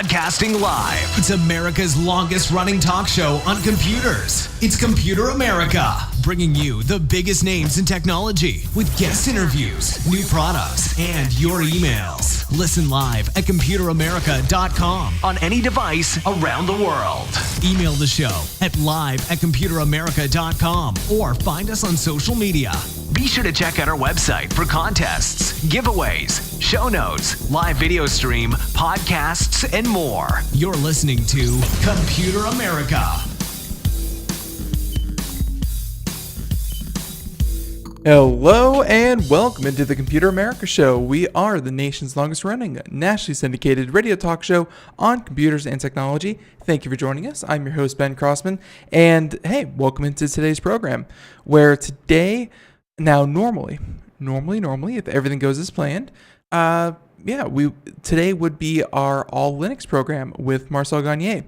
Broadcasting live. It's America's longest running talk show on computers. It's Computer America, bringing you the biggest names in technology with guest interviews, new products, and your emails. Listen live at computeramerica.com on any device around the world. Email the show at live@computeramerica.com or find us on social media. Be sure to check out our website for contests, giveaways, show notes, live video stream, podcasts, and more. You're listening to Computer America. Hello and welcome into the Computer America Show. We are the nation's longest running, nationally syndicated radio talk show on computers and technology. Thank you for joining us. I'm your host, Ben Crossman, and hey, welcome into today's program, where today, now normally, if everything goes as planned, today would be our all Linux program with Marcel Gagne.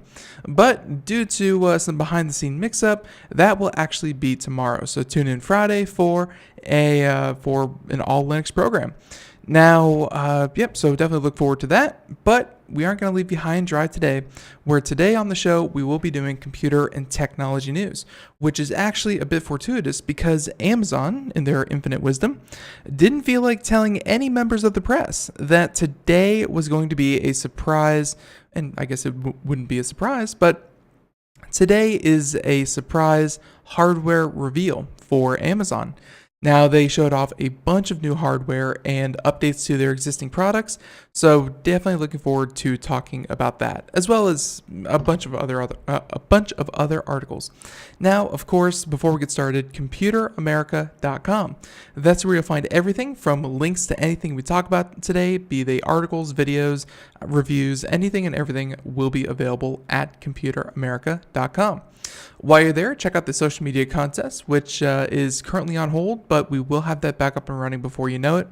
But due to some behind the scene mix up, that will actually be tomorrow. So tune in Friday for an all Linux program. Now, so definitely look forward to that. But we aren't going to leave you high and dry today, where today on the show, we will be doing computer and technology news, which is actually a bit fortuitous because Amazon, in their infinite wisdom, didn't feel like telling any members of the press that today was going to be a surprise, and I guess it wouldn't be a surprise, but today is a surprise hardware reveal for Amazon. Now, they showed off a bunch of new hardware and updates to their existing products, so definitely looking forward to talking about that, as well as a bunch of other articles. Now, of course, before we get started, computeramerica.com. That's where you'll find everything from links to anything we talk about today, be they articles, videos, reviews, anything and everything will be available at computeramerica.com. While you're there, check out the social media contest, which is currently on hold, but we will have that back up and running before you know it.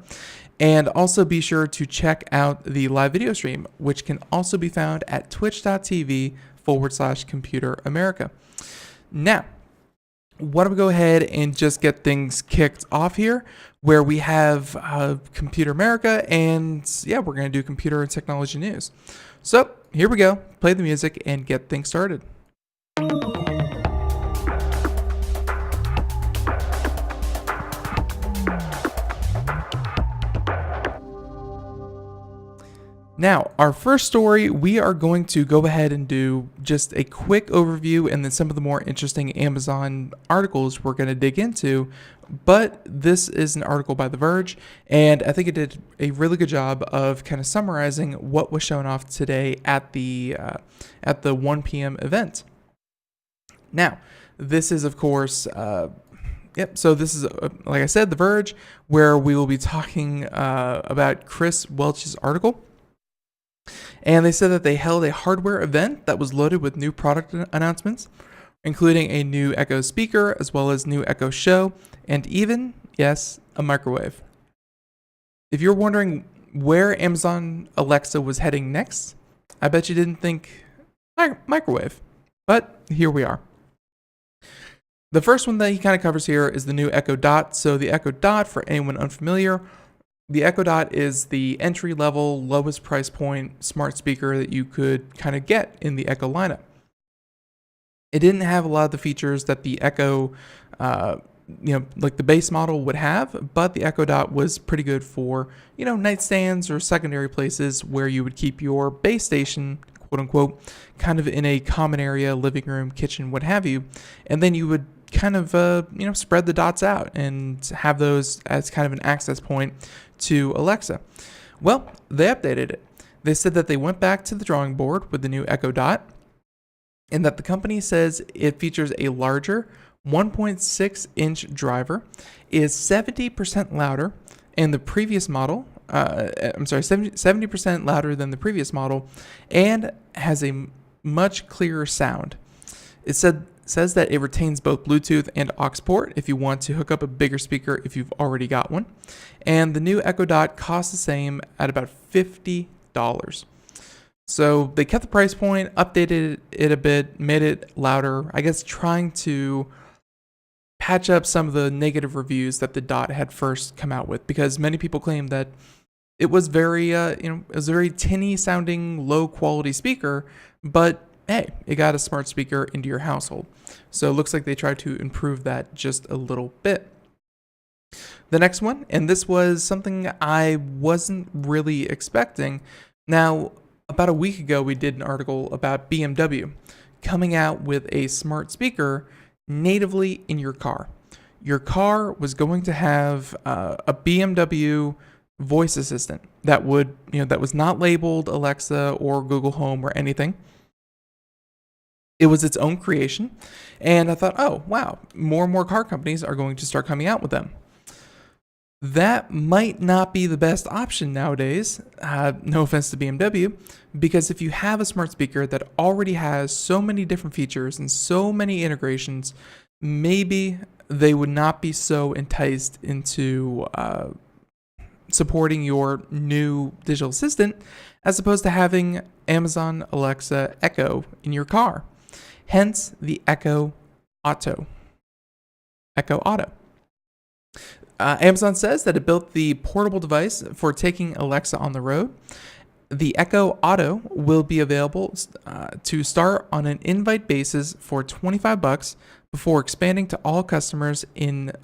And also be sure to check out the live video stream, which can also be found at twitch.tv/Computer America. Now, why don't we go ahead and just get things kicked off here, where we have Computer America, and we're going to do computer and technology news. So here we go. Play the music and get things started. Now, our first story, we are going to go ahead and do just a quick overview and then some of the more interesting Amazon articles we're going to dig into. But this is an article by The Verge, and I think it did a really good job of kind of summarizing what was shown off today at the 1 p.m. event. Now, this is, of course, so this is, like I said, The Verge, where we will be talking about Chris Welch's article. And they said that they held a hardware event that was loaded with new product announcements, including a new Echo speaker, as well as new Echo Show, and even, yes, a microwave. If you're wondering where Amazon Alexa was heading next, I bet you didn't think microwave, but here we are. The first one that he kind of covers here is the new Echo Dot. So the Echo Dot, for anyone unfamiliar, the Echo Dot is the entry-level, lowest price point smart speaker that you could kind of get in the Echo lineup. It didn't have a lot of the features that the Echo, like the base model would have, but the Echo Dot was pretty good for, nightstands or secondary places where you would keep your base station, quote unquote, kind of in a common area, living room, kitchen, what have you, and then you would kind of, spread the dots out and have those as kind of an access point to Alexa. Well, they updated it. They said that they went back to the drawing board with the new Echo Dot, and that the company says it features a larger 1.6-inch driver, is 70% louder, and the previous model, 70% louder than the previous model, and has a much clearer sound. It says that it retains both Bluetooth and aux port if you want to hook up a bigger speaker if you've already got one. And the new Echo Dot costs the same at about $50. So they kept the price point, updated it a bit, made it louder, I guess trying to patch up some of the negative reviews that the Dot had first come out with, because many people claim that It was very, it was a very tinny sounding, low quality speaker, but hey, it got a smart speaker into your household. So it looks like they tried to improve that just a little bit. The next one, and this was something I wasn't really expecting. Now, about a week ago, we did an article about BMW coming out with a smart speaker natively in your car. Your car was going to have a BMW voice assistant that would, that was not labeled Alexa or Google Home or anything. It was its own creation. And I thought, oh, wow, more and more car companies are going to start coming out with them. That might not be the best option nowadays, no offense to BMW, because if you have a smart speaker that already has so many different features and so many integrations, maybe they would not be so enticed into supporting your new digital assistant as opposed to having Amazon Alexa Echo in your car. Hence the Echo Auto. Amazon says that it built the portable device for taking Alexa on the road. The Echo Auto will be available to start on an invite basis for $25 before expanding to all customers and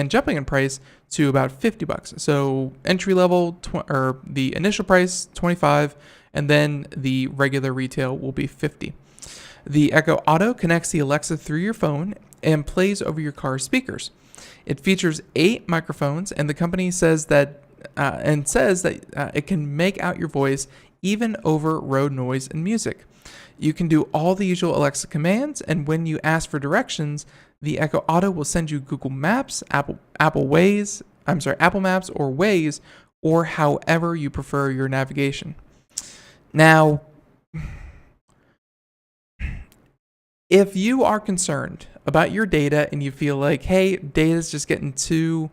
jumping in price to about $50. So entry level or the initial price $25, and then the regular retail will be $50. The Echo Auto connects the Alexa through your phone and plays over your car speakers. It features 8 microphones, and the company says that it can make out your voice even over road noise and music. You can do all the usual Alexa commands, and when you ask for directions, the Echo Auto will send you Google Maps, Apple Maps or Waze, or however you prefer your navigation. Now, if you are concerned about your data and you feel like, hey, data is just getting too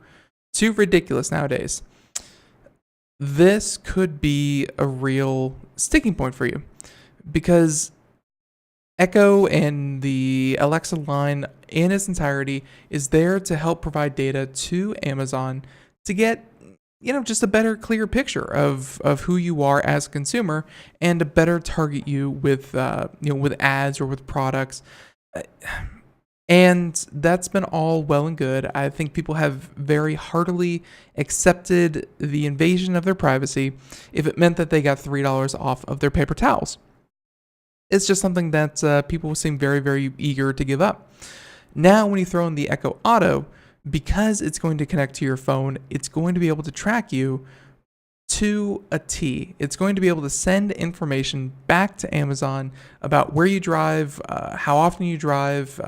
ridiculous nowadays, this could be a real sticking point for you, because Echo and the Alexa line in its entirety is there to help provide data to Amazon to get, just a better, clear picture of who you are as a consumer and to better target you with, with ads or with products. And that's been all well and good. I think people have very heartily accepted the invasion of their privacy if it meant that they got $3 off of their paper towels. It's just something that people seem very, very eager to give up. Now, when you throw in the Echo Auto, because it's going to connect to your phone, it's going to be able to track you to a T. It's going to be able to send information back to Amazon about where you drive, how often you drive,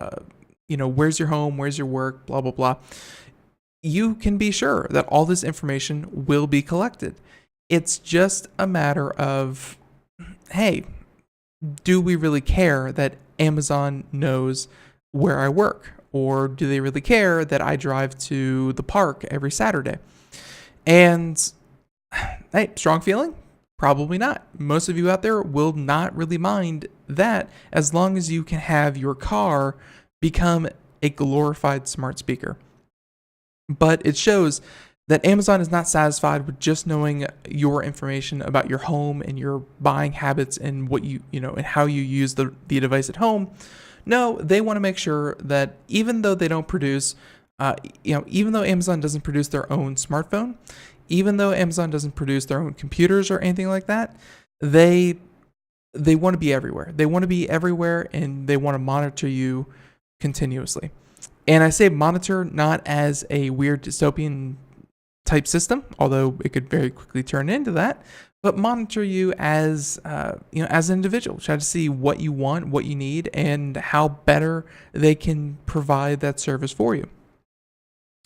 where's your home, where's your work, blah, blah, blah. You can be sure that all this information will be collected. It's just a matter of, hey, do we really care that Amazon knows where I work? Or do they really care that I drive to the park every Saturday? And hey, strong feeling? Probably not. Most of you out there will not really mind that, as long as you can have your car become a glorified smart speaker. But it shows that Amazon is not satisfied with just knowing your information about your home and your buying habits and what and how you use the device at home. No, they want to make sure that even though they don't produce, even though Amazon doesn't produce their own smartphone, even though Amazon doesn't produce their own computers or anything like that, they want to be everywhere. They want to be everywhere, and they want to monitor you continuously. And I say monitor not as a weird dystopian type system, although it could very quickly turn into that, but monitor you as as an individual. Try to see what you want, what you need, and how better they can provide that service for you.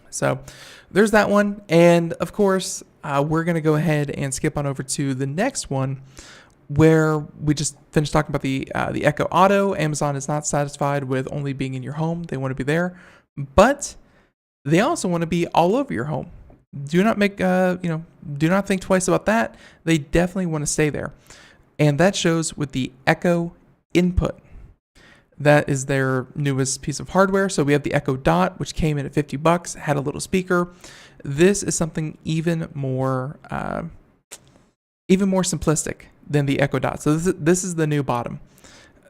So there's that one. And of course, we're going to go ahead and skip on over to the next one, where we just finished talking about the Echo Auto. Amazon is not satisfied with only being in your home. They want to be there, but they also want to be all over your home. Do not do not think twice about that. They definitely want to stay there. And that shows with the Echo Input. That is their newest piece of hardware. So we have the Echo Dot, which came in at $50, had a little speaker. This is something even more simplistic than the Echo Dot. So this is the new bottom.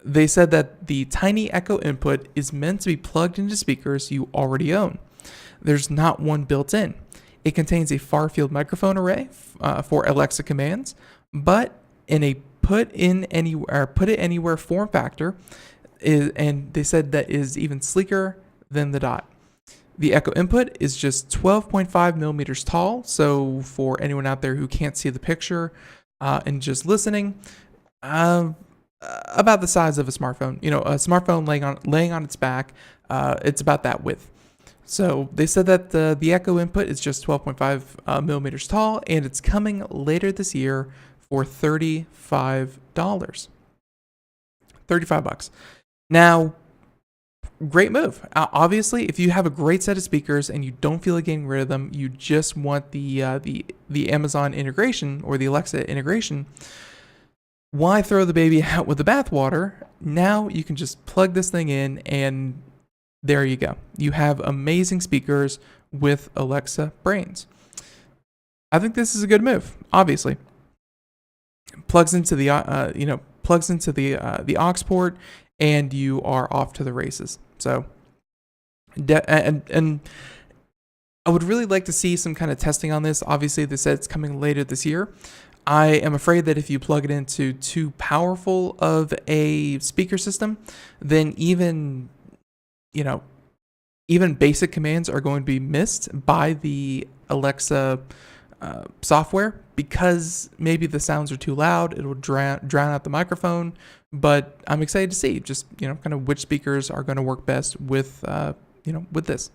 They said that the tiny Echo input is meant to be plugged into speakers you already own. There's not one built in. It contains a far field microphone array for Alexa commands, but in a put it anywhere form factor, and they said that is even sleeker than the Dot. The Echo input is just 12.5 millimeters tall. So for anyone out there who can't see the picture and just listening, about the size of a smartphone. A smartphone laying on its back. It's about that width. So they said that the Echo input is just 12.5 millimeters tall, and it's coming later this year for $35. $35. Now, great move. Obviously, if you have a great set of speakers and you don't feel like getting rid of them, you just want the Amazon integration or the Alexa integration. Why throw the baby out with the bathwater? Now you can just plug this thing in, and there you go. You have amazing speakers with Alexa brains. I think this is a good move. Obviously, plugs into the aux port, and you are off to the races. So, and I would really like to see some kind of testing on this. Obviously, they said it's coming later this year. I am afraid that if you plug it into too powerful of a speaker system, then even basic commands are going to be missed by the Alexa software, because maybe the sounds are too loud. It'll drown out the microphone. But I'm excited to see just kind of which speakers are going to work best with with this.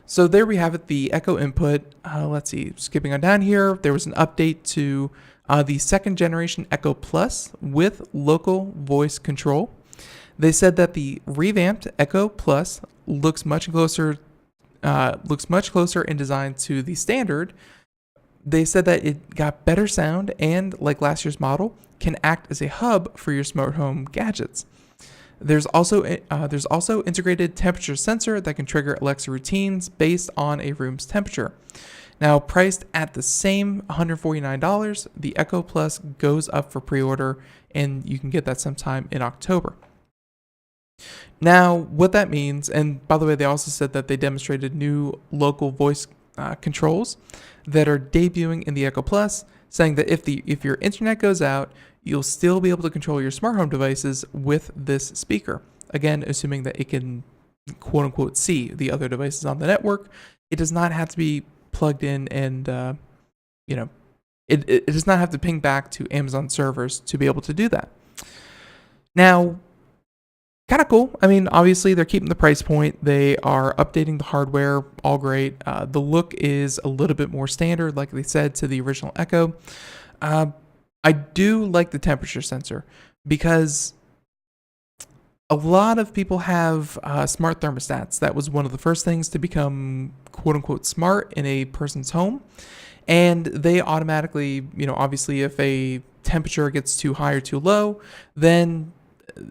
So there we have it, the Echo input. Let's see, skipping on down here, there was an update to the second generation Echo Plus with local voice control. They said that the revamped Echo Plus looks much closer in design to the standard. They said that it got better sound and, like last year's model, can act as a hub for your smart home gadgets. There's also integrated temperature sensor that can trigger Alexa routines based on a room's temperature. Now, priced at the same $149, the Echo Plus goes up for pre-order, and you can get that sometime in October. Now, what that means, and by the way, they also said that they demonstrated new local voice controls that are debuting in the Echo Plus, saying that if your internet goes out, you'll still be able to control your smart home devices with this speaker. Again, assuming that it can, quote unquote, see the other devices on the network. It does not have to be plugged in, and it does not have to ping back to Amazon servers to be able to do that. Now, kind of cool. I mean, obviously they're keeping the price point. They are updating the hardware. All great. The look is a little bit more standard, like they said, to the original Echo. I do like the temperature sensor, because a lot of people have smart thermostats. That was one of the first things to become quote unquote smart in a person's home. And they automatically, obviously if a temperature gets too high or too low, then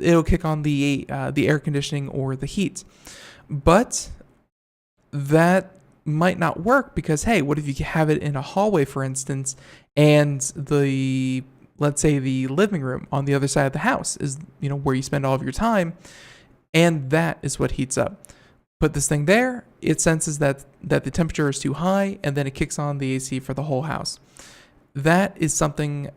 it'll kick on the air conditioning or the heat. But that might not work, because hey, what if you have it in a hallway, for instance, and let's say the living room on the other side of the house is where you spend all of your time, and that is what heats up. Put this thing there, it senses that the temperature is too high, and then it kicks on the AC for the whole house. That is something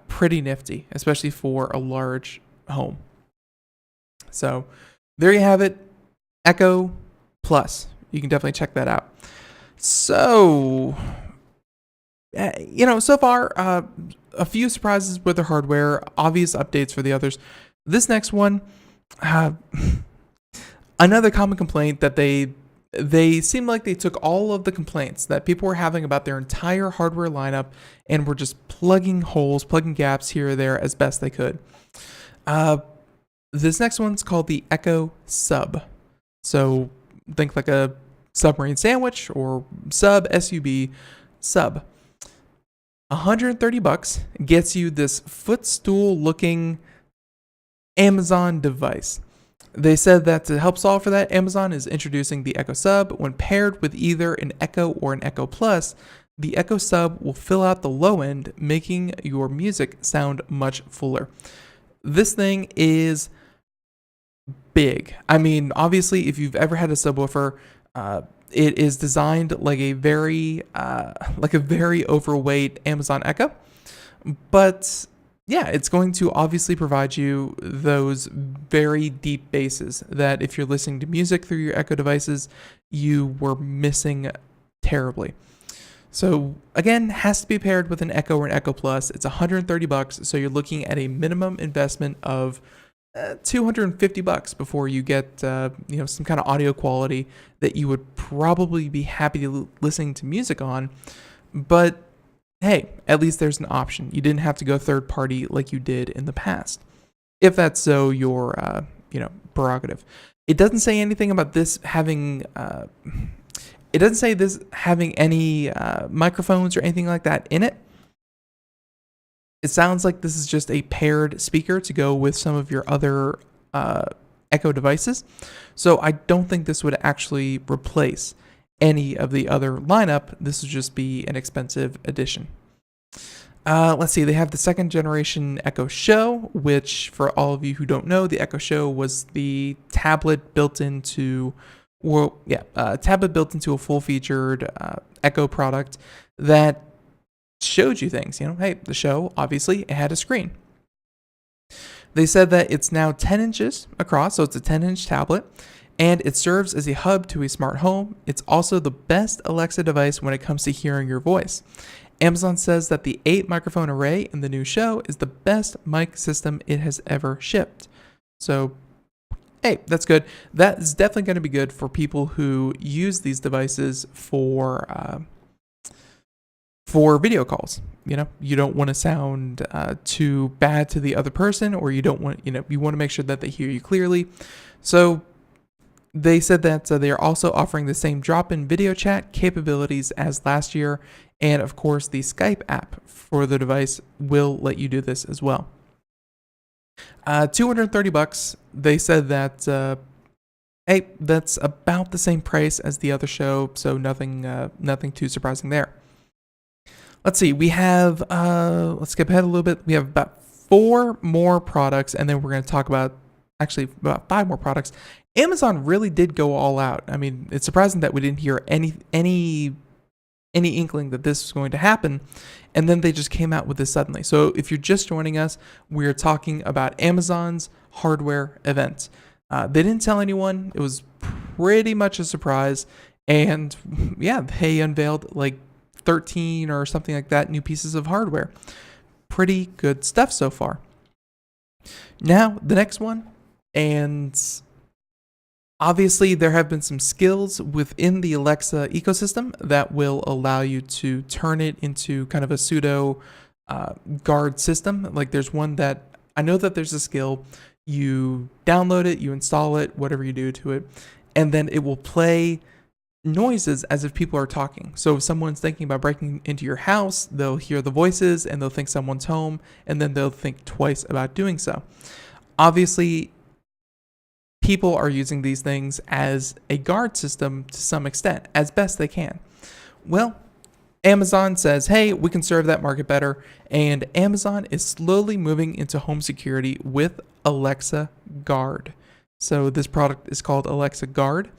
pretty nifty, especially for a large home. So there you have it, Echo Plus. You can definitely check that out. So, so far, a few surprises with the hardware, obvious updates for the others. This next one, another common complaint that they seem like they took all of the complaints that people were having about their entire hardware lineup and were just plugging gaps here or there as best they could. This next one's called the Echo Sub. So think like a submarine sandwich, or sub, SUB, sub. $130 gets you this footstool looking Amazon device. They said that to help solve for that, Amazon is introducing the Echo Sub. When paired with either an Echo or an Echo Plus, the Echo Sub will fill out the low end, making your music sound much fuller. This thing is big. I mean, obviously, if you've ever had a subwoofer, it is designed like a very overweight Amazon Echo, but yeah, it's going to obviously provide you those very deep basses that if you're listening to music through your Echo devices, you were missing terribly. So again, has to be paired with an Echo or an Echo Plus. It's $130, so you're looking at a minimum investment of $250 before you get some kind of audio quality that you would probably be happy to listening to music on. But hey, at least there's an option. You didn't have to go third party like you did in the past, if that's so your prerogative. It doesn't say anything about this having. It doesn't say this having any microphones or anything like that in it. It sounds like this is just a paired speaker to go with some of your other Echo devices. So I don't think this would actually replace any of the other lineup. This would just be an expensive addition. Let's see, they have the second generation Echo Show, which for all of you who don't know, the Echo Show was the tablet built into a full-featured Echo product that showed you things. Hey, the Show, obviously, it had a screen. They said that it's now 10 inches across, so it's a 10-inch tablet, and it serves as a hub to a smart home. It's also the best Alexa device when it comes to hearing your voice. Amazon says that the 8-microphone array in the new Show is the best mic system it has ever shipped. So, hey, that's good. That is definitely going to be good for people who use these devices for video calls. You don't want to sound too bad to the other person, or you don't want, you want to make sure that they hear you clearly. So they said that they are also offering the same drop-in video chat capabilities as last year, and of course the Skype app for the device will let you do this as well. $230. They said that hey, that's about the same price as the other Show, so nothing too surprising there. Let's see, we have, let's skip ahead a little bit. We have about 4 more products, and then we're going to talk about 5 more products. Amazon really did go all out. I mean, it's surprising that we didn't hear any inkling that this was going to happen, and then they just came out with this suddenly. So if you're just joining us, we're talking about Amazon's hardware event. They didn't tell anyone. It was pretty much a surprise, and yeah, they unveiled like 13 or something like that new pieces of hardware. Pretty good stuff so far. Now, the next one, and obviously there have been some skills within the Alexa ecosystem that will allow you to turn it into kind of a pseudo guard system. Like there's one that, I know that there's a skill, you download it, you install it, whatever you do to it, and then it will play noises as if people are talking. So if someone's thinking about breaking into your house, they'll hear the voices and they'll think someone's home, and then they'll think twice about doing so. Obviously, people are using these things as a guard system to some extent, as best they can. Well, Amazon says, hey, we can serve that market better, and Amazon is slowly moving into home security with Alexa Guard. So this product is called Alexa Guard.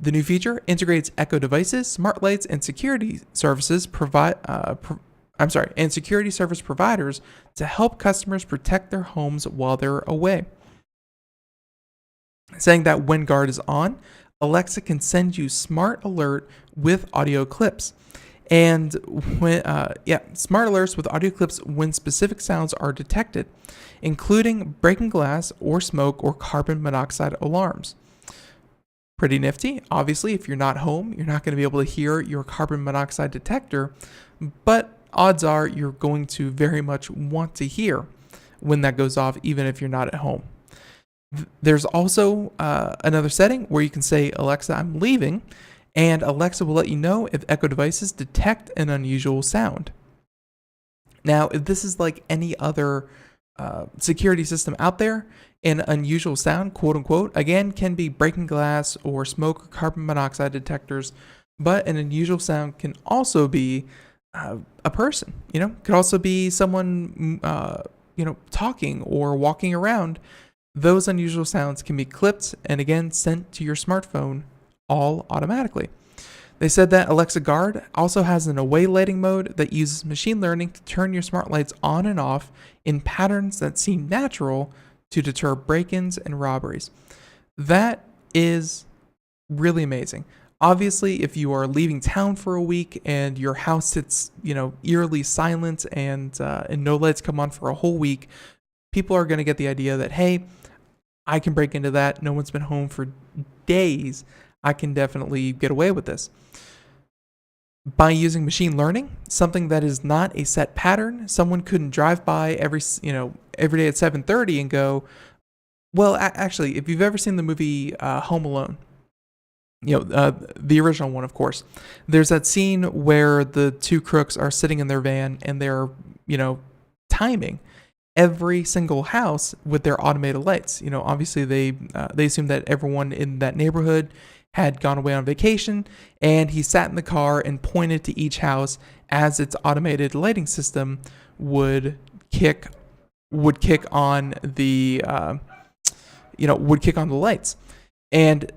The new feature integrates Echo devices, smart lights, and security services security service providers to help customers protect their homes while they're away. Saying that when Guard is on, Alexa can send you smart alert with audio clips. And smart alerts with audio clips when specific sounds are detected, including breaking glass or smoke or carbon monoxide alarms. Pretty nifty. Obviously, if you're not home, you're not going to be able to hear your carbon monoxide detector, but odds are you're going to very much want to hear when that goes off, even if you're not at home. There's also another setting where you can say, Alexa, I'm leaving, and Alexa will let you know if Echo devices detect an unusual sound. Now, if this is like any other security system out there. An unusual sound, quote unquote, again, can be breaking glass or smoke or carbon monoxide detectors, but an unusual sound can also be a person, could also be someone, talking or walking around. Those unusual sounds can be clipped and again sent to your smartphone all automatically. They said that Alexa Guard also has an away lighting mode that uses machine learning to turn your smart lights on and off in patterns that seem natural to deter break-ins and robberies. That is really amazing. Obviously, if you are leaving town for a week and your house sits, eerily silent and no lights come on for a whole week, people are going to get the idea that, hey, I can break into that. No one's been home for days. I can definitely get away with this. By using machine learning, something that is not a set pattern, someone couldn't drive by every day at 7:30 and go, well, actually, if you've ever seen the movie Home Alone, the original one, of course, there's that scene where the two crooks are sitting in their van and they're, timing every single house with their automated lights. Obviously they assume that everyone in that neighborhood had gone away on vacation, and he sat in the car and pointed to each house as its automated lighting system would kick on the lights. And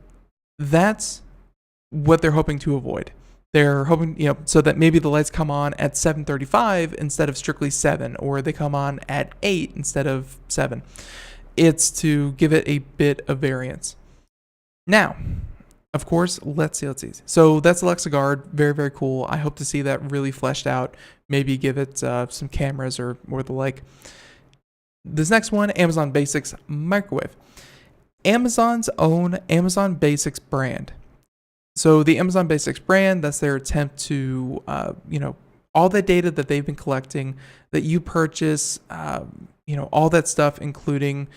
that's what they're hoping to avoid. They're hoping, so that maybe the lights come on at 7:35 instead of strictly 7, or they come on at 8 instead of 7. It's to give it a bit of variance. Now, of course, let's see. So that's Alexa Guard. Very, very cool. I hope to see that really fleshed out. Maybe give it some cameras or the like. This next one, Amazon Basics Microwave. Amazon's own Amazon Basics brand. So the Amazon Basics brand, that's their attempt to, all the data that they've been collecting that you purchase, all that stuff, including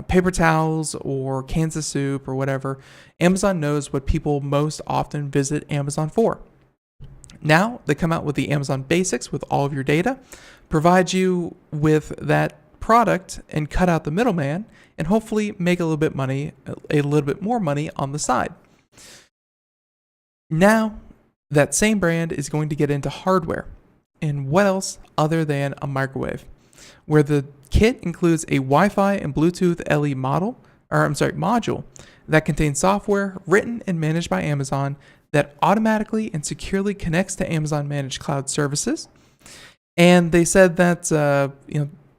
paper towels or cans of soup or whatever. Amazon knows what people most often visit Amazon for. Now they come out with the Amazon Basics with all of your data, provide you with that product and cut out the middleman, and hopefully make a little bit more money on the side. Now that same brand is going to get into hardware. And what else other than a microwave? Where the kit includes a Wi-Fi and Bluetooth LE module that contains software written and managed by Amazon that automatically and securely connects to Amazon Managed Cloud Services. And they said that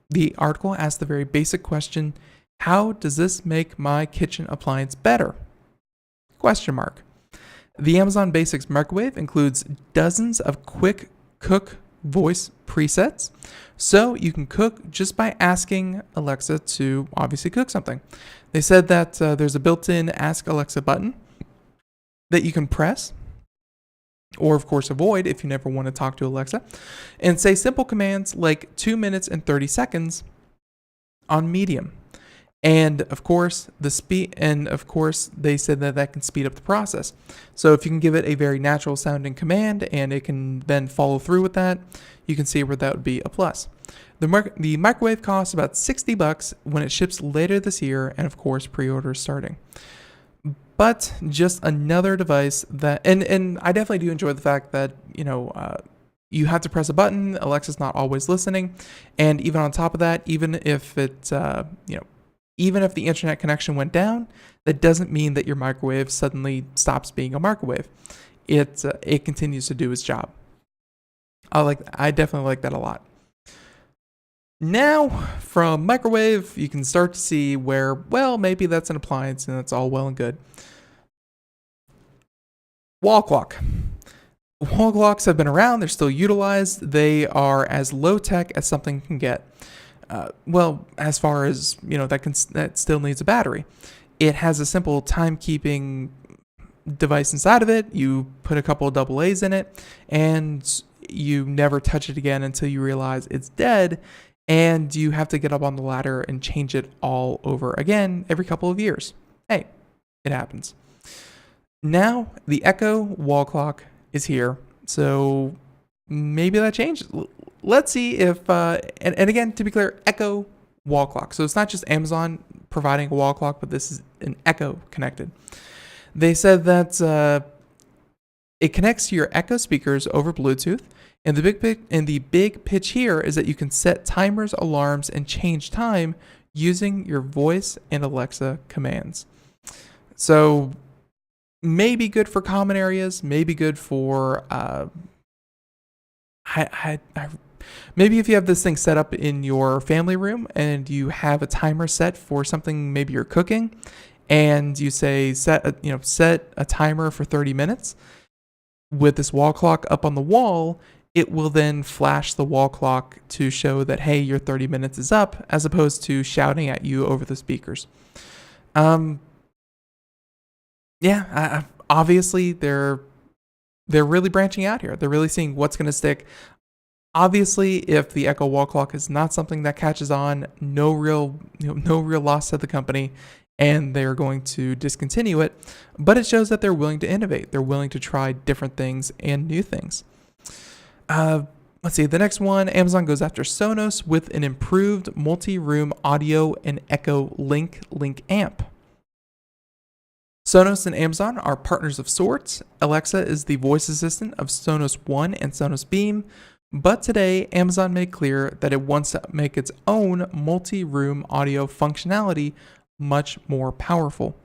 the article asked the very basic question: how does this make my kitchen appliance better? Question mark. The Amazon Basics microwave includes dozens of quick cook voice presets, so you can cook just by asking Alexa to obviously cook something. They said that there's a built-in Ask Alexa button that you can press, or of course avoid if you never want to talk to Alexa, and say simple commands like 2 minutes and 30 seconds on medium. And of course, they said that can speed up the process. So if you can give it a very natural sounding command and it can then follow through with that, you can see where that would be a plus. The microwave costs about $60 when it ships later this year, and of course, pre-order starting. But just another device that, and I definitely do enjoy the fact that, you have to press a button, Alexa's not always listening, and even on top of that, even if even if the internet connection went down, that doesn't mean that your microwave suddenly stops being a microwave. It continues to do its job. I definitely like that a lot. Now, from microwave, you can start to see where, well, maybe that's an appliance and that's all well and good. Wall clock. Wall clocks have been around. They're still utilized. They are as low tech as something can get. As far as, that still needs a battery. It has a simple timekeeping device inside of it. You put a couple of AA's in it, and you never touch it again until you realize it's dead, and you have to get up on the ladder and change it all over again every couple of years. Hey, it happens. Now, the Echo wall clock is here, so maybe that changes. Let's see if, and again, to be clear, Echo wall clock. So it's not just Amazon providing a wall clock, but this is an Echo connected. They said that it connects to your Echo speakers over Bluetooth. And the big pitch here is that you can set timers, alarms, and change time using your voice and Alexa commands. So maybe good for common areas, maybe good for maybe if you have this thing set up in your family room and you have a timer set for something, maybe you're cooking, and you say set a timer for 30 minutes. With this wall clock up on the wall, it will then flash the wall clock to show that, hey, your 30 minutes is up, as opposed to shouting at you over the speakers. Obviously they're really branching out here. They're really seeing what's going to stick. Obviously, if the Echo wall clock is not something that catches on, no real loss to the company, and they're going to discontinue it. But it shows that they're willing to innovate. They're willing to try different things and new things. Let's see. The next one, Amazon goes after Sonos with an improved multi-room audio and Echo Link amp. Sonos and Amazon are partners of sorts. Alexa is the voice assistant of Sonos One and Sonos Beam. But today, Amazon made clear that it wants to make its own multi-room audio functionality much more powerful.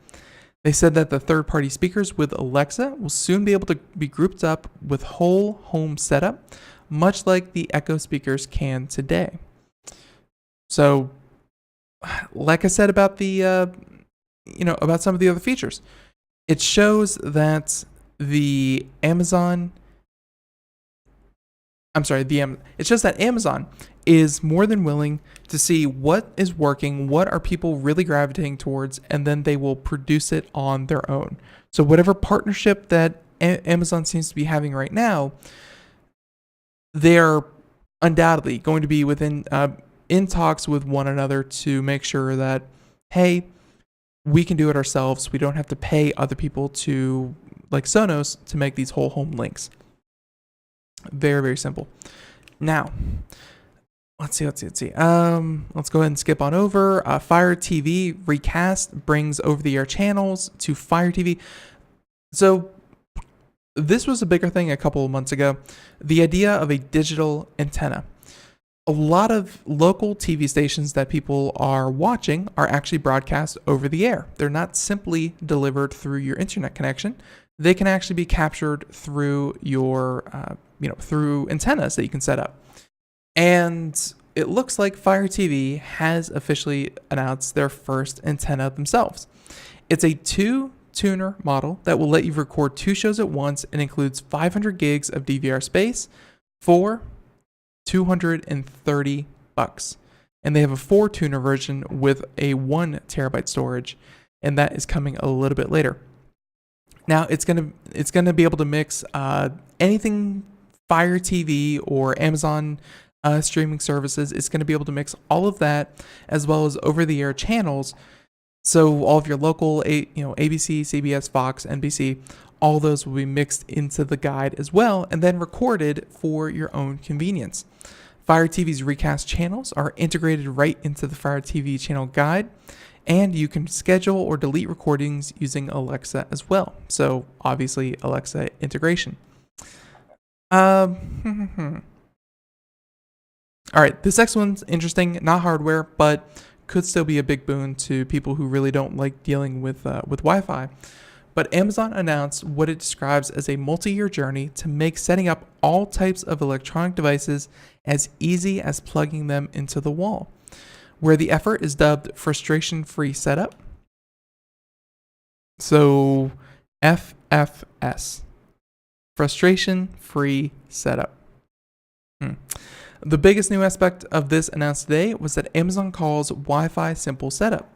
They said that the third-party speakers with Alexa will soon be able to be grouped up with whole home setup, much like the Echo speakers can today. So, like I said about the, about some of the other features, it shows that it shows that Amazon is more than willing to see what is working, what are people really gravitating towards, and then they will produce it on their own. So whatever partnership that Amazon seems to be having right now, they're undoubtedly going to be in talks with one another to make sure that, hey, we can do it ourselves. We don't have to pay other people like Sonos to make these whole home links. Very, very simple. Now, let's see. Let's go ahead and skip on over. Fire TV recast brings over-the-air channels to Fire TV. So this was a bigger thing a couple of months ago. The idea of a digital antenna. A lot of local TV stations that people are watching are actually broadcast over the air. They're not simply delivered through your internet connection. They can actually be captured through your, through antennas that you can set up. And it looks like Fire TV has officially announced their first antenna themselves. It's a 2-tuner model that will let you record 2 shows at once and includes 500 gigs of DVR space for $230. And they have a 4-tuner version with a 1 terabyte storage, and that is coming a little bit later. Now it's gonna be able to mix anything Fire TV or Amazon streaming services. It's going to be able to mix all of that as well as over-the-air channels. So all of your local, ABC, CBS, Fox, NBC, all those will be mixed into the guide as well and then recorded for your own convenience. Fire TV's recast channels are integrated right into the Fire TV channel guide, and you can schedule or delete recordings using Alexa as well. So obviously Alexa integration. All right, this next one's interesting, not hardware, but could still be a big boon to people who really don't like dealing with Wi-Fi. But Amazon announced what it describes as a multi-year journey to make setting up all types of electronic devices as easy as plugging them into the wall, where the effort is dubbed frustration-free setup. So FFS. Frustration-free setup. The biggest new aspect of this announced today was that Amazon calls Wi-Fi simple setup.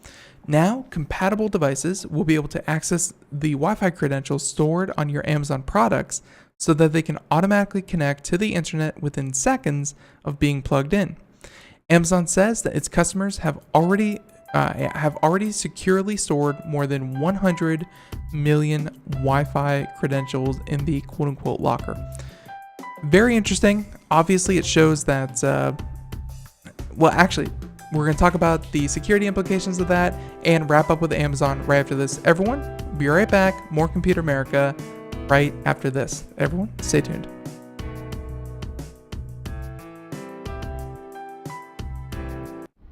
Now, compatible devices will be able to access the Wi-Fi credentials stored on your Amazon products so that they can automatically connect to the internet within seconds of being plugged in. Amazon says that its customers have already securely stored more than 100 million Wi-Fi credentials in the quote-unquote locker. Very interesting. Obviously, it shows that, We're going to talk about the security implications of that and wrap up with Amazon right after this. Everyone, be right back. More Computer America right after this. Everyone, stay tuned.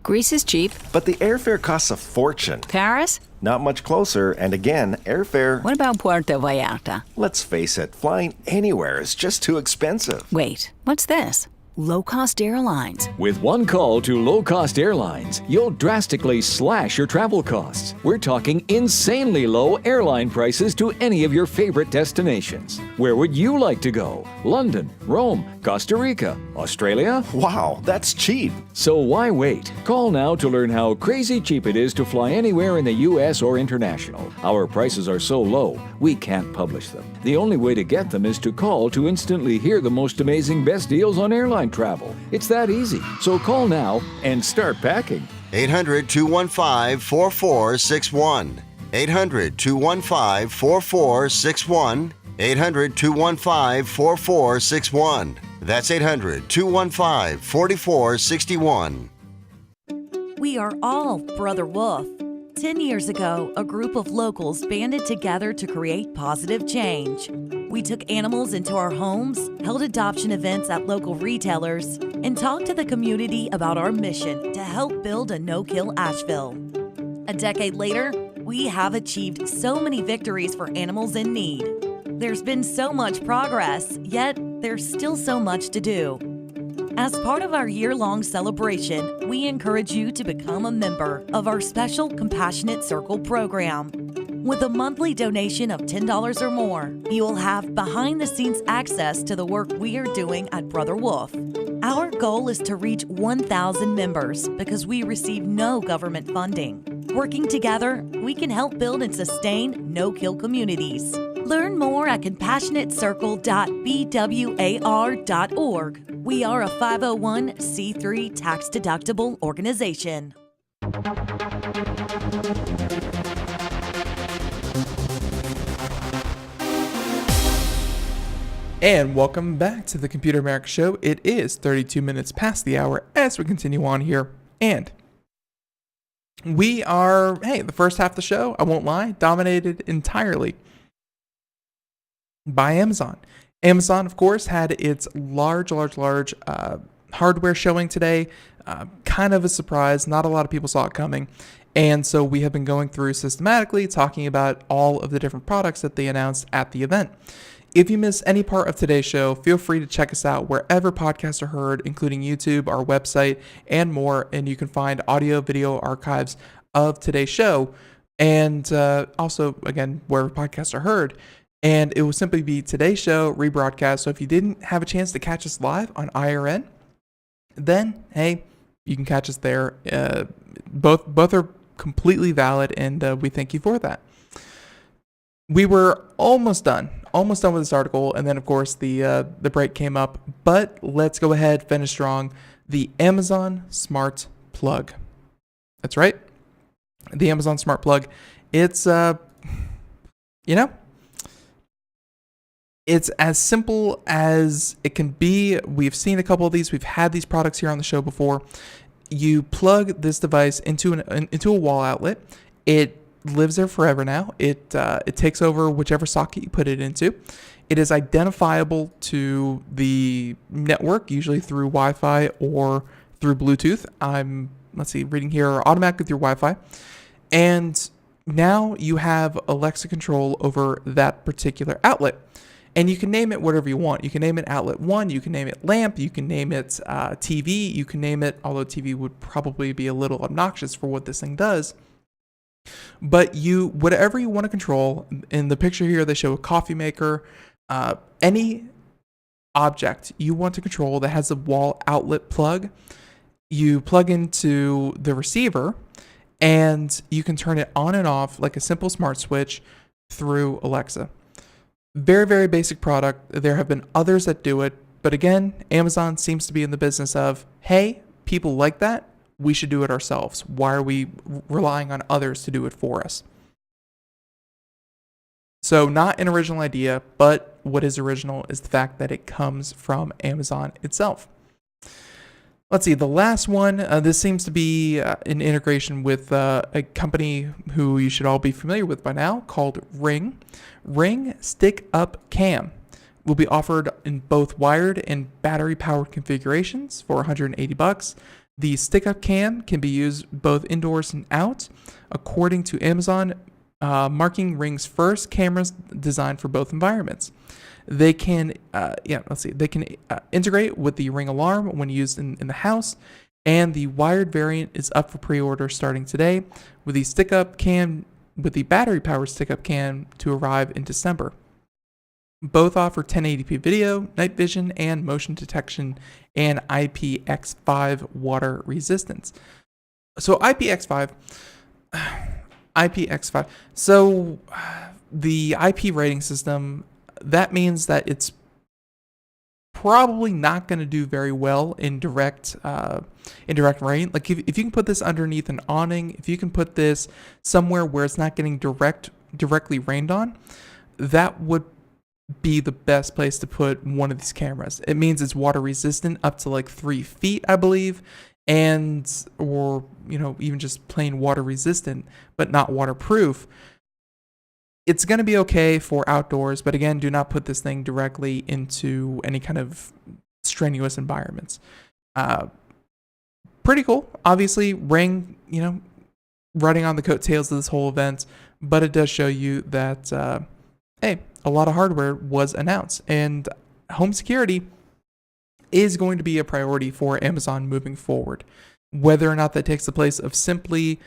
Greece is cheap. But the airfare costs a fortune. Paris? Not much closer, and again, airfare... What about Puerto Vallarta? Let's face it, flying anywhere is just too expensive. Wait, what's this? Low-cost airlines. With one call to low-cost airlines, you'll drastically slash your travel costs. We're talking insanely low airline prices to any of your favorite destinations. Where would you like to go? London, Rome, Costa Rica, Australia? Wow, that's cheap. So why wait? Call now to learn how crazy cheap it is to fly anywhere in the U.S. or international. Our prices are so low, we can't publish them. The only way to get them is to call to instantly hear the most amazing best deals on airline travel. It's that easy. So call now and start packing. 800-215-4461. 800-215-4461. 800-215-4461. That's 800-215-4461. We are all Brother Wolf. 10 years ago, a group of locals banded together to create positive change. We took animals into our homes, held adoption events at local retailers, and talked to the community about our mission to help build a no-kill Asheville. A decade later, we have achieved so many victories for animals in need. There's been so much progress, yet there's still so much to do. As part of our year-long celebration, we encourage you to become a member of our special Compassionate Circle program. With a monthly donation of $10 or more, you will have behind-the-scenes access to the work we are doing at Brother Wolf. Our goal is to reach 1,000 members because we receive no government funding. Working together, we can help build and sustain no-kill communities. Learn more at compassionatecircle.bwar.org. We are a 501c3 tax-deductible organization. And welcome back to the Computer America Show. It is 32 minutes past the hour as we continue on here. And we are, the first half of the show, I won't lie, dominated entirely by Amazon. Amazon, of course, had its large hardware showing today. Kind of a surprise. Not a lot of people saw it coming. And so we have been going through systematically talking about all of the different products that they announced at the event. If you miss any part of today's show, feel free to check us out wherever podcasts are heard, including YouTube, our website, and more. And you can find audio, video archives of today's show. And also, again, wherever podcasts are heard. And it will simply be today's show rebroadcast. So if you didn't have a chance to catch us live on IRN, then, you can catch us there. Both are completely valid, and we thank you for that. We were almost done with this article, and then, of course, the break came up. But let's go ahead, finish strong. The Amazon Smart Plug. That's right. The Amazon Smart Plug. It's, it's as simple as it can be. We've seen a couple of these. We've had these products here on the show before. You plug this device into a wall outlet. It lives there forever now. It takes over whichever socket you put it into. It is identifiable to the network, usually through Wi-Fi or through Bluetooth. I'm reading here automatically through Wi-Fi. And now you have Alexa control over that particular outlet. And you can name it whatever you want. You can name it Outlet 1, you can name it Lamp, you can name it TV, you can name it, although TV would probably be a little obnoxious for what this thing does. But whatever you want to control, in the picture here they show a coffee maker, any object you want to control that has a wall outlet plug, you plug into the receiver and you can turn it on and off like a simple smart switch through Alexa. Very, very basic product. There have been others that do it. But again, Amazon seems to be in the business of, hey, people like that. We should do it ourselves. Why are we relying on others to do it for us? So not an original idea, but what is original is the fact that it comes from Amazon itself. Let's see, the last one, this seems to be an integration with a company who you should all be familiar with by now called Ring. Ring Stick Up Cam will be offered in both wired and battery-powered configurations for $180. The Stick Up Cam can be used both indoors and out, according to Amazon, marking Ring's first cameras designed for both environments. They can, They can integrate with the Ring alarm when used in the house, and the wired variant is up for pre-order starting today, with the battery-powered stick-up cam to arrive in December. Both offer 1080p video, night vision, and motion detection, and IPX5 water resistance. So IPX5. So the IP rating system, that means that it's probably not going to do very well in direct rain. Like if you can put this underneath an awning, if you can put this somewhere where it's not getting directly rained on, that would be the best place to put one of these cameras. It means it's water resistant up to like 3 feet, I believe, or even just plain water resistant, but not waterproof. It's going to be okay for outdoors, but again, do not put this thing directly into any kind of strenuous environments. Pretty cool. Obviously, Ring, running on the coattails of this whole event, but it does show you that, a lot of hardware was announced, and home security is going to be a priority for Amazon moving forward. Whether or not that takes the place of simply,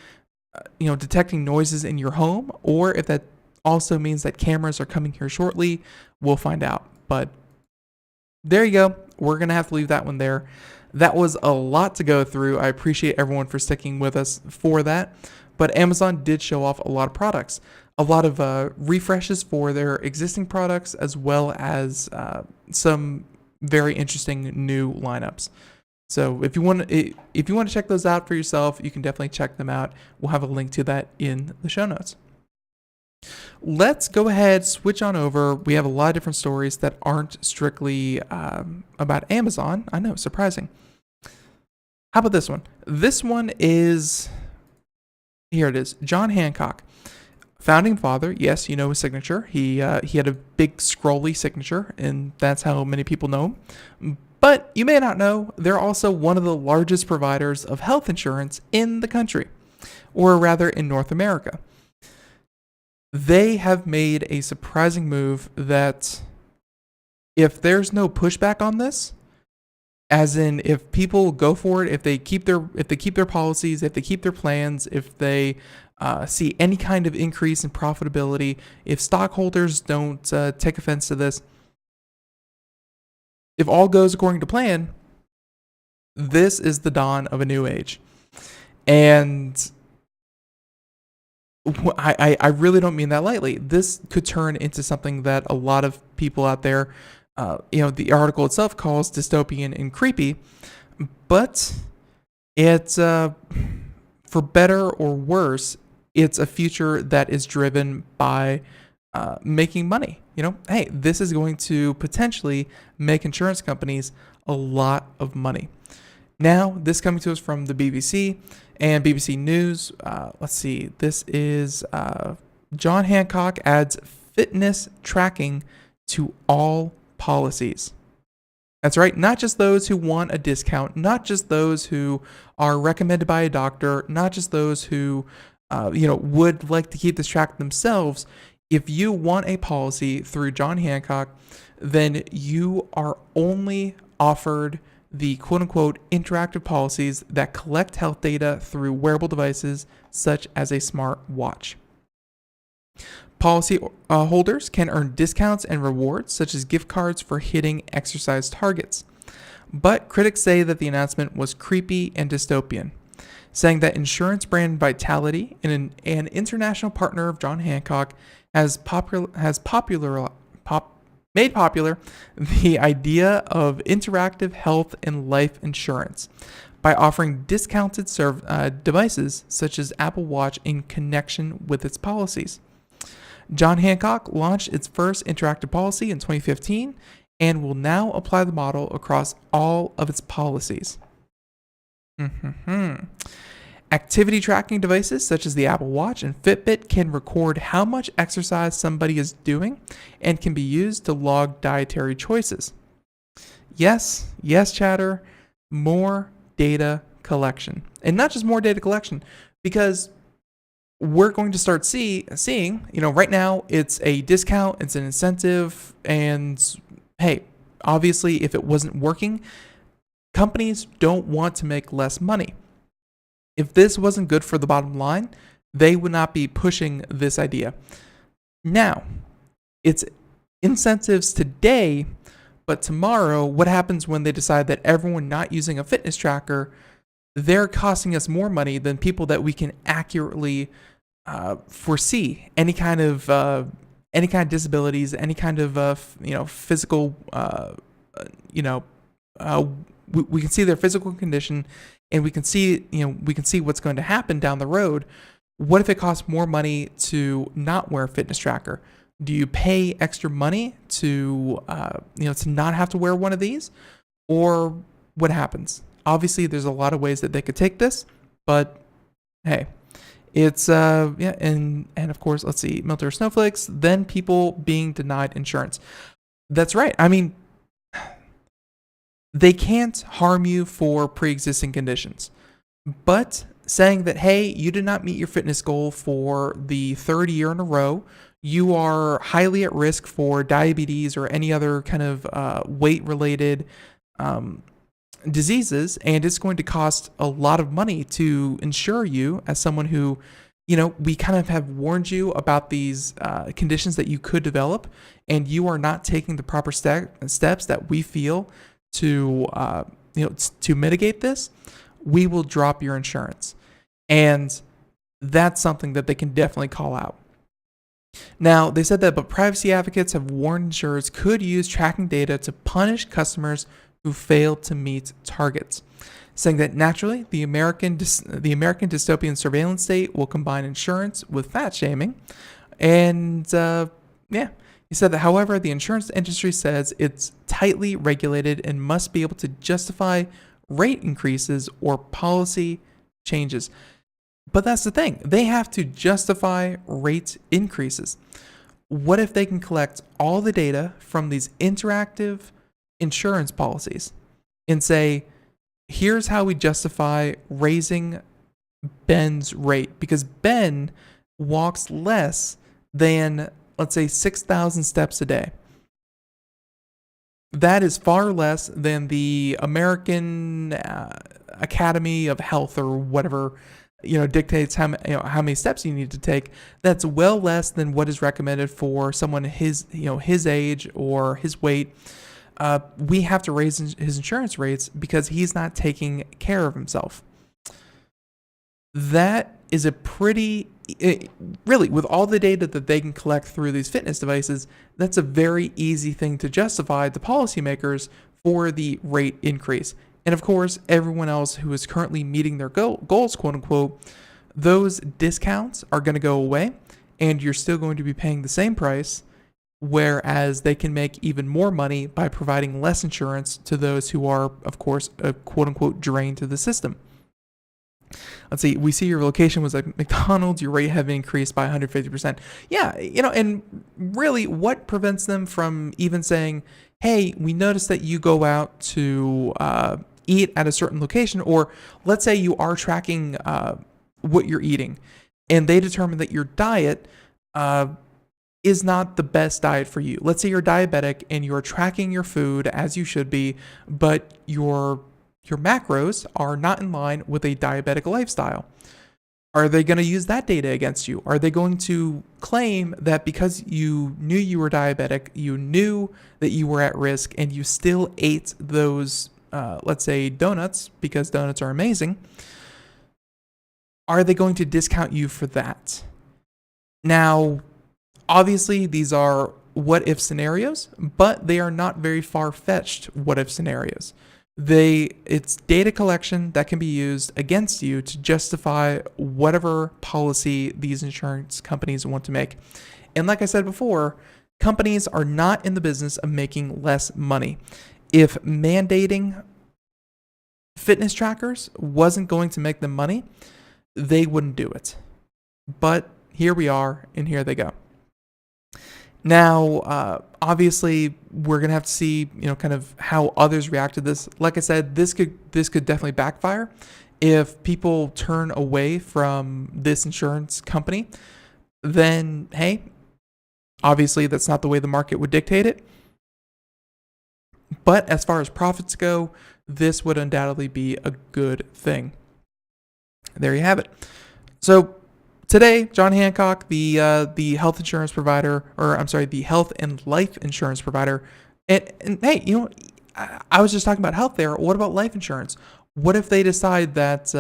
detecting noises in your home, or if that also means that cameras are coming here shortly, we'll find out. But there you go. We're going to have to leave that one there. That was a lot to go through. I appreciate everyone for sticking with us for that. But Amazon did show off a lot of products, a lot of refreshes for their existing products, as well as some very interesting new lineups. So if you want to check those out for yourself, you can definitely check them out. We'll have a link to that in the show notes. Let's go ahead, switch on over. We have a lot of different stories that aren't strictly about Amazon. I know, surprising. How about this one? This one is, here it is, John Hancock. Founding father, yes, you know his signature. He had a big scrolly signature, and that's how many people know him. But you may not know, they're also one of the largest providers of health insurance in the country, or rather in North America. They have made a surprising move that if there's no pushback on this, as in if people go for it, if they keep their policies, if they keep their plans, if they see any kind of increase in profitability, if stockholders don't take offense to this, if all goes according to plan, this is the dawn of a new age. And I really don't mean that lightly. This could turn into something that a lot of people out there, the article itself calls dystopian and creepy, but it's, for better or worse, it's a future that is driven by making money. Hey, this is going to potentially make insurance companies a lot of money. Now, this coming to us from the BBC and BBC News. Let's see. This is John Hancock adds fitness tracking to all policies. That's right. Not just those who want a discount, not just those who are recommended by a doctor, not just those who, would like to keep this tracked themselves. If you want a policy through John Hancock, then you are only offered the quote-unquote interactive policies that collect health data through wearable devices such as a smart watch. Policy holders can earn discounts and rewards such as gift cards for hitting exercise targets. But critics say that the announcement was creepy and dystopian, saying that insurance brand Vitality, an international partner of John Hancock, has made popular the idea of interactive health and life insurance by offering discounted devices such as Apple Watch in connection with its policies. John Hancock launched its first interactive policy in 2015 and will now apply the model across all of its policies. Activity tracking devices such as the Apple Watch and Fitbit can record how much exercise somebody is doing and can be used to log dietary choices. Yes, chatter, more data collection. And not just more data collection, because we're going to start seeing, right now it's a discount, it's an incentive, and hey, obviously if it wasn't working, companies don't want to make less money. If this wasn't good for the bottom line, they would not be pushing this idea. Now, it's incentives today, but tomorrow, what happens when they decide that everyone not using a fitness tracker, they're costing us more money than people that we can accurately foresee any kind of disabilities, any kind of physical, we can see their physical condition, and we can see what's going to happen down the road. What if it costs more money to not wear a fitness tracker? Do you pay extra money to not have to wear one of these, or what happens? Obviously, there's a lot of ways that they could take this, but hey, it's and of course, let's see, military snowflakes. Then people being denied insurance. That's right. I mean, they can't harm you for pre-existing conditions, but saying that, hey, you did not meet your fitness goal for the third year in a row, you are highly at risk for diabetes or any other kind of weight-related diseases, and it's going to cost a lot of money to insure you as someone who, we kind of have warned you about these conditions that you could develop, and you are not taking the proper steps that we feel to mitigate this. We will drop your insurance. And that's something that they can definitely call out. Now, they said that, but privacy advocates have warned insurers could use tracking data to punish customers who fail to meet targets, saying that naturally, the American dystopian surveillance state will combine insurance with fat shaming. And he said that, however, the insurance industry says it's tightly regulated and must be able to justify rate increases or policy changes. But that's the thing. They have to justify rate increases. What if they can collect all the data from these interactive insurance policies and say, here's how we justify raising Ben's rate? Because Ben walks less than, let's say, 6,000 steps a day. That is far less than the American Academy of Health or whatever, dictates how many steps you need to take. That's well less than what is recommended for someone his age or his weight. We have to raise his insurance rates because he's not taking care of himself. That is really, with all the data that they can collect through these fitness devices, that's a very easy thing to justify to policymakers for the rate increase. And of course, everyone else who is currently meeting their goals, quote unquote, those discounts are going to go away, and you're still going to be paying the same price, whereas they can make even more money by providing less insurance to those who are, of course, quote unquote, drained to the system. Let's see, we see your location was at McDonald's, your rate have increased by 150%. Yeah, and really, what prevents them from even saying, hey, we noticed that you go out to eat at a certain location, or let's say you are tracking what you're eating, and they determine that your diet is not the best diet for you. Let's say you're diabetic and you're tracking your food as you should be, but your macros are not in line with a diabetic lifestyle. Are they going to use that data against you? Are they going to claim that because you knew you were diabetic, you knew that you were at risk, and you still ate those, let's say, donuts, because donuts are amazing, are they going to discount you for that? Now, obviously, these are what-if scenarios, but they are not very far-fetched what-if scenarios. It's data collection that can be used against you to justify whatever policy these insurance companies want to make. And like I said before, companies are not in the business of making less money. If mandating fitness trackers wasn't going to make them money, they wouldn't do it. But here we are, and here they go. Now, obviously, we're gonna have to see, kind of how others react to this. Like I said, this could definitely backfire if people turn away from this insurance company. Then, hey, obviously, that's not the way the market would dictate it. But as far as profits go, this would undoubtedly be a good thing. There you have it. So today, John Hancock, the health insurance provider, the health and life insurance provider, and hey, I was just talking about health there. What about life insurance? What if they decide that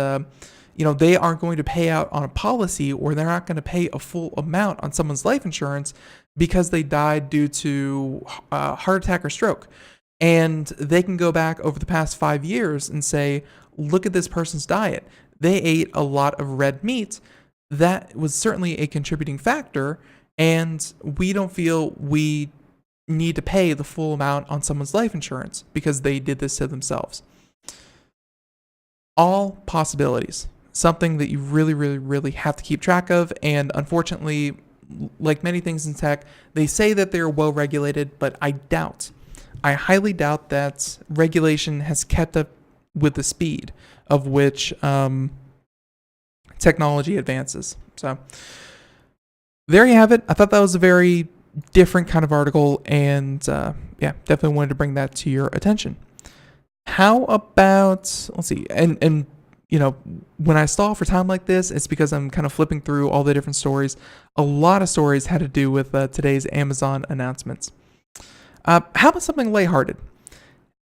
they aren't going to pay out on a policy, or they're not going to pay a full amount on someone's life insurance because they died due to heart attack or stroke? And they can go back over the past 5 years and say, look at this person's diet. They ate a lot of red meat. That was certainly a contributing factor, and we don't feel we need to pay the full amount on someone's life insurance because they did this to themselves. All possibilities. Something that you really, really, really have to keep track of, and unfortunately, like many things in tech, they say that they're well regulated, but I highly doubt that regulation has kept up with the speed of which technology advances. So there you have it. I thought that was a very different kind of article, and definitely wanted to bring that to your attention. How about, let's see, and when I stall for time like this, it's because I'm kind of flipping through all the different stories. A lot of stories had to do with today's Amazon announcements. How about something lighthearted?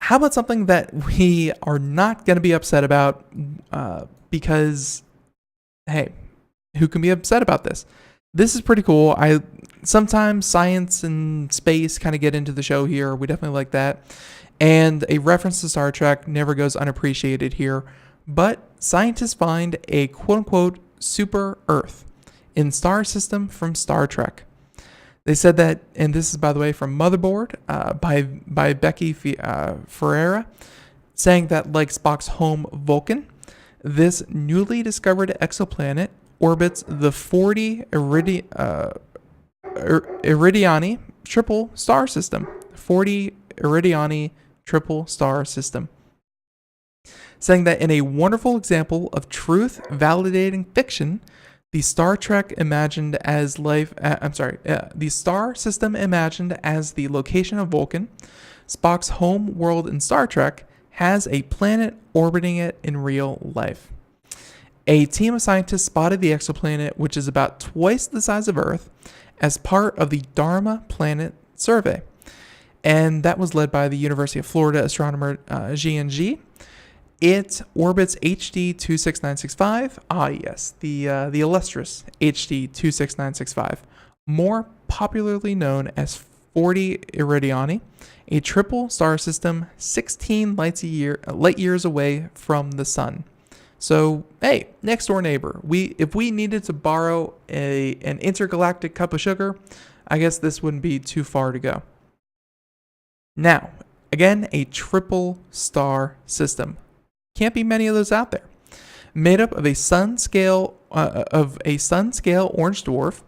How about something that we are not going to be upset about because, hey, who can be upset about this? This is pretty cool. Sometimes science and space kind of get into the show here. We definitely like that. And a reference to Star Trek never goes unappreciated here. But scientists find a quote-unquote super Earth in star system from Star Trek. They said that, and this is, by the way, from Motherboard by Becky Ferreira, saying that like Spock's home Vulcan, this newly discovered exoplanet orbits the 40 Iridiani triple star system. 40 Iridiani triple star system. Saying that in a wonderful example of truth validating fiction, the Star Trek imagined as the star system imagined as the location of Vulcan, Spock's home world in Star Trek, has a planet orbiting it in real life. A team of scientists spotted the exoplanet, which is about twice the size of Earth, as part of the Dharma Planet Survey. And that was led by the University of Florida astronomer G. It orbits HD 26965. Ah, yes, the illustrious HD 26965, more popularly known as 40 Iridiani, a triple star system 16 light years away from the sun. So, hey, next door neighbor. If we needed to borrow an intergalactic cup of sugar, I guess this wouldn't be too far to go. Now, again, a triple star system. Can't be many of those out there. Made up of a sun scale orange dwarf,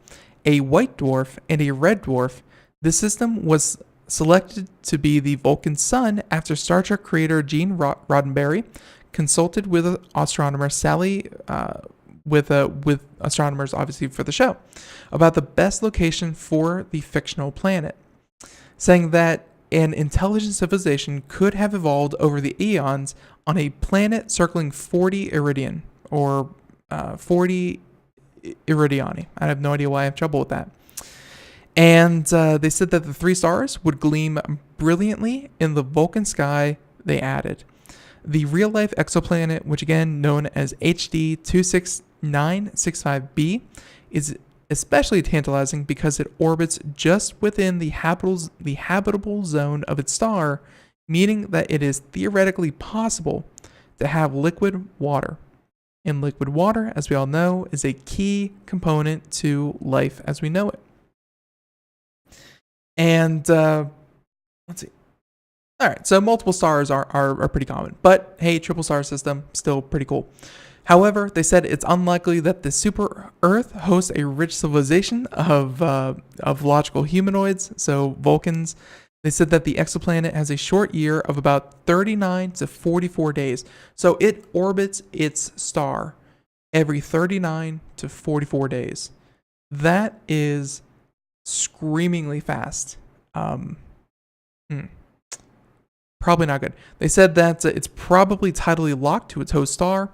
a white dwarf, and a red dwarf, the system was selected to be the Vulcan sun after Star Trek creator Gene Roddenberry consulted with astronomer Sally, with astronomers obviously for the show, about the best location for the fictional planet, saying that an intelligent civilization could have evolved over the eons on a planet circling 40 Iridian, or 40 Iridiani. I have no idea why I have trouble with that. And they said that the 3 stars would gleam brilliantly in the Vulcan sky. They added the real-life exoplanet, which again known as HD 26965b, is especially tantalizing because it orbits just within the habitable zone of its star, meaning that it is theoretically possible to have liquid water. And liquid water, as we all know, is a key component to life as we know it. And let's see. All right, so multiple stars are pretty common, but hey, triple star system, still pretty cool. However, they said it's unlikely that the super Earth hosts a rich civilization of logical humanoids, so Vulcans. They said that the exoplanet has a short year of about 39 to 44 days. So it orbits its star every 39 to 44 days. That is screamingly fast. Probably not good. They said that it's probably tidally locked to its host star,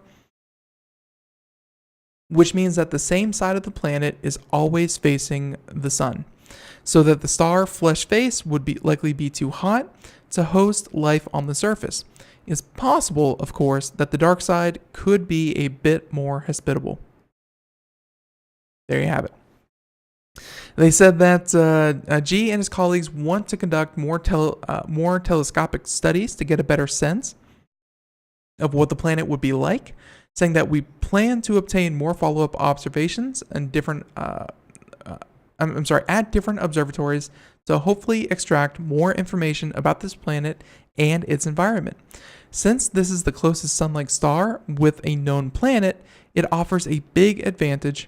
which means that the same side of the planet is always facing the sun, so that the star flesh face would likely be too hot to host life on the surface. It's possible, of course, that the dark side could be a bit more hospitable. There you have it. They said that G and his colleagues want to conduct more telescopic studies to get a better sense of what the planet would be like, saying that we plan to obtain more follow-up observations and at different observatories to hopefully extract more information about this planet and its environment. Since this is the closest sun-like star with a known planet, it offers a big advantage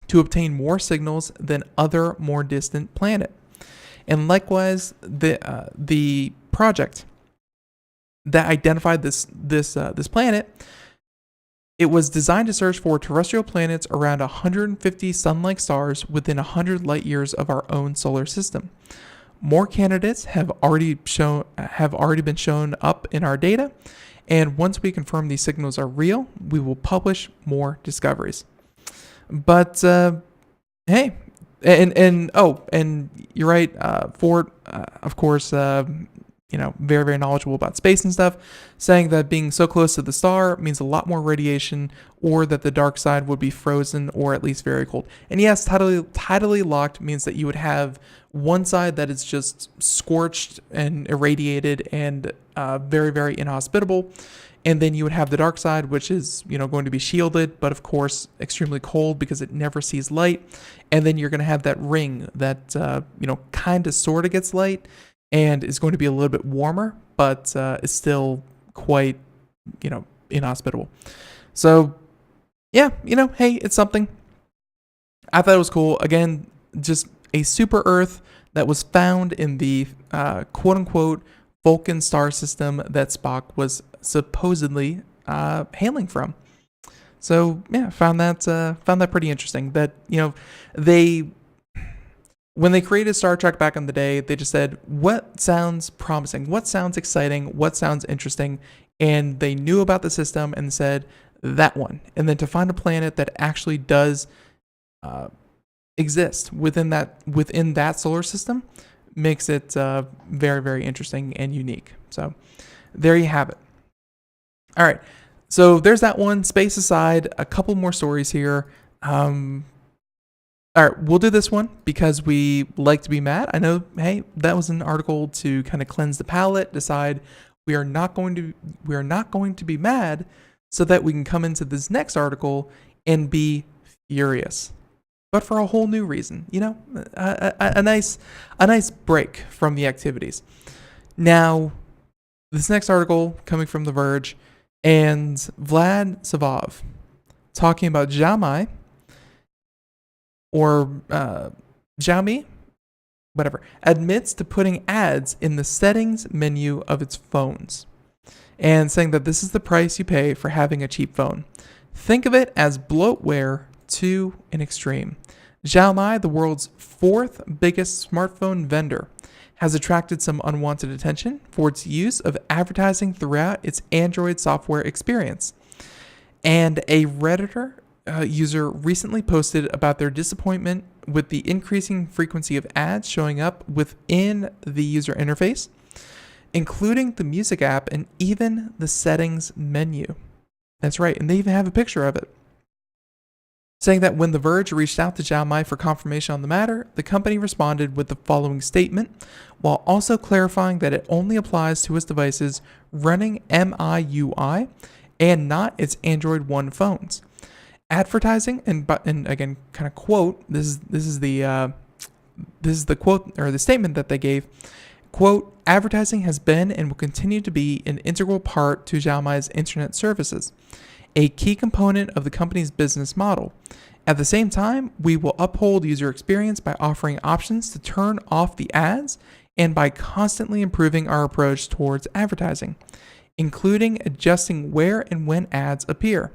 to obtain more signals than other more distant planet. And likewise, the project that identified this planet, it was designed to search for terrestrial planets around 150 sun-like stars within 100 light years of our own solar system. More candidates have already been shown up in our data, and once we confirm these signals are real, we will publish more discoveries. But hey, and you're right. Ford, of course, very, very knowledgeable about space and stuff, saying that being so close to the star means a lot more radiation, or that the dark side would be frozen or at least very cold. And yes, tidally locked means that you would have one side that is just scorched and irradiated and very, very inhospitable. And then you would have the dark side, which is, going to be shielded, but of course, extremely cold because it never sees light. And then you're going to have that ring that, kind of sort of gets light and is going to be a little bit warmer, but is still quite, inhospitable. So, yeah, hey, it's something. I thought it was cool. Again, just a super Earth that was found in the quote-unquote Vulcan star system that Spock was supposedly hailing from. So yeah, found that pretty interesting. That when they created Star Trek back in the day, they just said what sounds promising, what sounds exciting, what sounds interesting, and they knew about the system and said that one. And then to find a planet that actually does exist within that solar system makes it very, very interesting and unique. So there you have it. All right. So there's that one. Space aside, a couple more stories here. All right, we'll do this one because we like to be mad. I know, hey, that was an article to kind of cleanse the palate, decide we are not going to be mad so that we can come into this next article and be furious. But for a whole new reason, a nice break from the activities. Now, this next article coming from The Verge, and Vlad Savov talking about Xiaomi, or Xiaomi, whatever, admits to putting ads in the settings menu of its phones, and saying that this is the price you pay for having a cheap phone. Think of it as bloatware to an extreme. Xiaomi, the world's fourth biggest smartphone vendor, has attracted some unwanted attention for its use of advertising throughout its Android software experience. And a Redditor user recently posted about their disappointment with the increasing frequency of ads showing up within the user interface, including the music app and even the settings menu. That's right, and they even have a picture of it. Saying that when The Verge reached out to Xiaomi for confirmation on the matter, the company responded with the following statement, while also clarifying that it only applies to its devices running MIUI and not its Android One phones. Advertising, and again, kind of quote, this is the quote or the statement that they gave. Quote, advertising has been and will continue to be an integral part to Xiaomi's internet services, a key component of the company's business model. At the same time, we will uphold user experience by offering options to turn off the ads and by constantly improving our approach towards advertising, including adjusting where and when ads appear.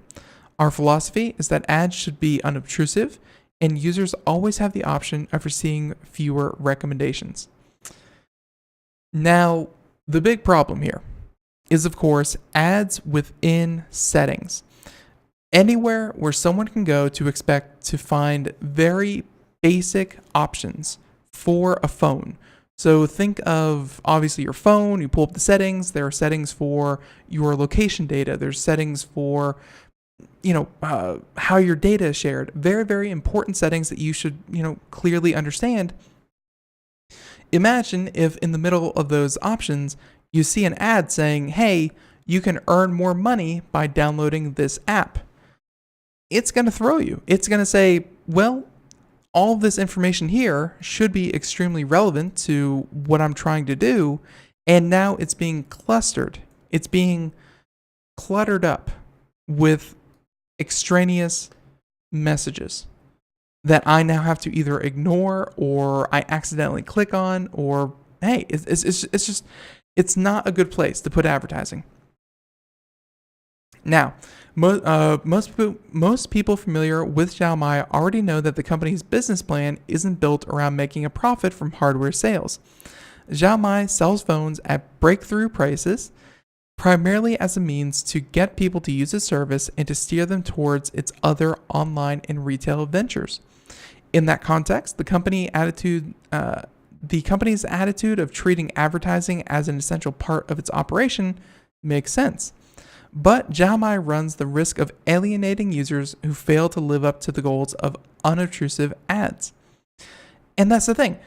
Our philosophy is that ads should be unobtrusive and users always have the option of receiving fewer recommendations. Now, the big problem here is, of course, ads within settings. Anywhere where someone can go to expect to find very basic options for a phone. So think of, obviously, your phone. You pull up the settings. There are settings for your location data. There's settings for, how your data is shared. Very, very important settings that you should, clearly understand. Imagine if in the middle of those options, you see an ad saying, hey, you can earn more money by downloading this app. It's going to throw you. It's going to say, well, all of this information here should be extremely relevant to what I'm trying to do. And now it's being clustered. It's being cluttered up with extraneous messages that I now have to either ignore or I accidentally click on, or hey, it's not a good place to put advertising. Now, most people familiar with Xiaomi already know that the company's business plan isn't built around making a profit from hardware sales. Xiaomi sells phones at breakthrough prices, primarily as a means to get people to use its service and to steer them towards its other online and retail ventures. In that context, the company's attitude of treating advertising as an essential part of its operation makes sense. But Xiaomi runs the risk of alienating users who fail to live up to the goals of unobtrusive ads. And that's the thing.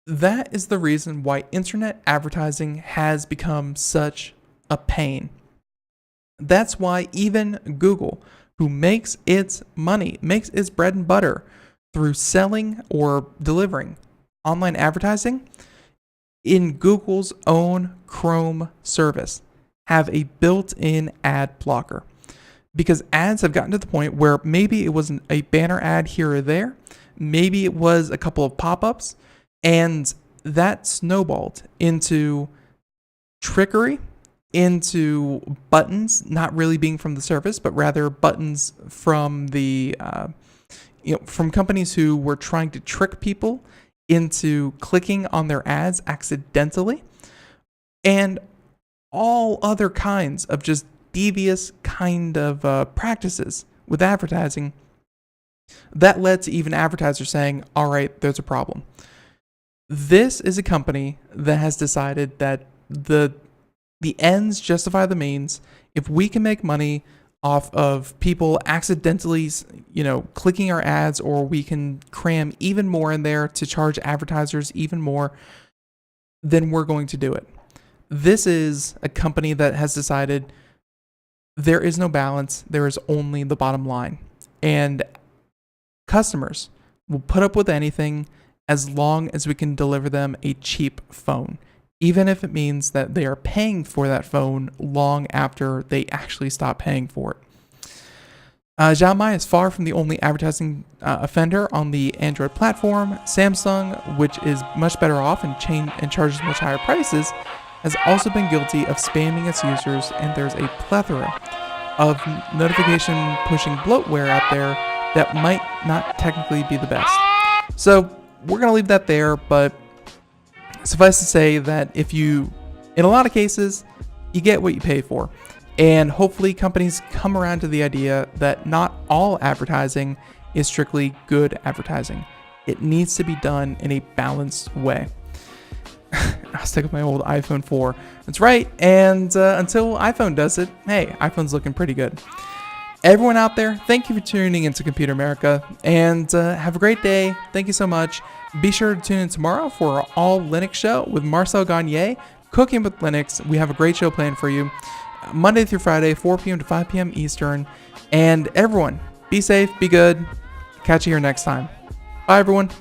That is the reason why internet advertising has become such a pain. That's why even Google, who makes its money, makes its bread and butter through selling or delivering online advertising, in Google's own Chrome service, have a built-in ad blocker. Because ads have gotten to the point where maybe it wasn't a banner ad here or there, maybe it was a couple of pop-ups, and that snowballed into trickery, into buttons not really being from the service, but rather buttons from the from companies who were trying to trick people into clicking on their ads accidentally, and all other kinds of just devious kind of practices with advertising that led to even advertisers saying, all right, there's a problem. This is a company that has decided that the ends justify the means. If we can make money off of people accidentally, clicking our ads, or we can cram even more in there to charge advertisers even more, then we're going to do it. This is a company that has decided there is no balance. There is only the bottom line. And customers will put up with anything as long as we can deliver them a cheap phone, even if it means that they are paying for that phone long after they actually stop paying for it. Xiaomi is far from the only advertising offender on the Android platform. Samsung, which is much better off and charges much higher prices, has also been guilty of spamming its users, and there's a plethora of notification pushing bloatware out there that might not technically be the best. So we're going to leave that there, but suffice to say that in a lot of cases, you get what you pay for. And hopefully companies come around to the idea that not all advertising is strictly good advertising. It needs to be done in a balanced way. I'll stick with my old iPhone 4. That's right. And until iPhone does it, hey, iPhone's looking pretty good. Everyone out there, thank you for tuning into Computer America, and have a great day. Thank you so much. Be sure to tune in tomorrow for our All Linux show with Marcel Gagne, Cooking with Linux. We have a great show planned for you. Monday through Friday, 4 p.m. to 5 p.m. Eastern. And everyone, be safe, be good. Catch you here next time. Bye, everyone.